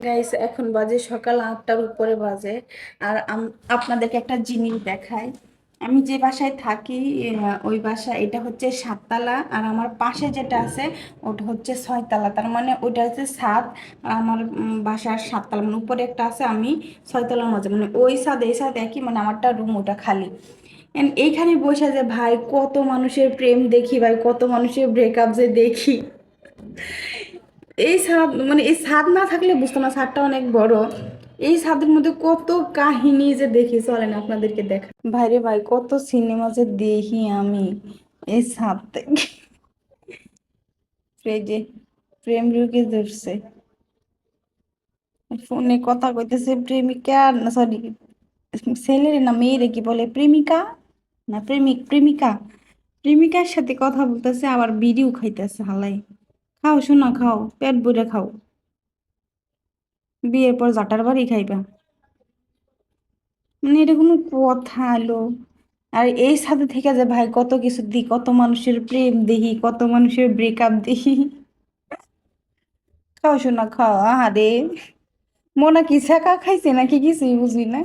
Guys, এখন বাজে সকাল 8টার উপরে বাজে। আর আপনাদেরকে একটা জিনিস দেখাই। আমি যে বাসায় থাকি, ওই বাসা এটা হচ্ছে 7 তলা, আর আমার পাশে যেটা আছে ওটা হচ্ছে 6 তলা। তার মানে ওইটা হচ্ছে 7, আর আমার বাসার 7 তলা, মানে উপরে একটা আছে, আমি 6 তলার মাঝে, মানে ওই ছাদ এই ছাদ একই, মানে আমারটা রুম ওটা খালি। এইখানে বসে যে ভাই কত মানুষের প্রেম দেখি, ভাই কত মানুষের ব্রেকআপ যে দেখি। এই ছাদ, মানে এই ছাদ না থাকলে বুঝতাম না, ছাদটা অনেক বড়। এই ছাদের মধ্যে কত কাহিনী যে দেখি, চলেন আপনাদেরকে দেখা। ভাইরে ভাই, কত সিনেমা যে দেখি আমি এই ছাদ থেকে। এই যে প্রেম রুকে ধরছে, ফোনে কথা কইতেছে প্রেমিকা, না সরি, ছেলের না মেয়েরে কি বলে, প্রেমিকা না প্রেমিকা। প্রেমিকার সাথে কথা বলতেছে, আবার বিড়িও খাইতেছে হালাই। খাও শোনা, খাও, পেট ভরে খাও, বিয়ের পর জাটার বাড়ি খাইবা। মানে এটা কোনো কথা হলো? আর এই সাথে থেকে যে ভাই কত কিছু দি, কত মানুষের প্রেম দেখি, কত মানুষের ব্রেকআপ দেখি। খাও শোনা, খাও, আহারে। মোনা কি ছ্যাঁকা খাইছে নাকি কিছুই বুঝি না।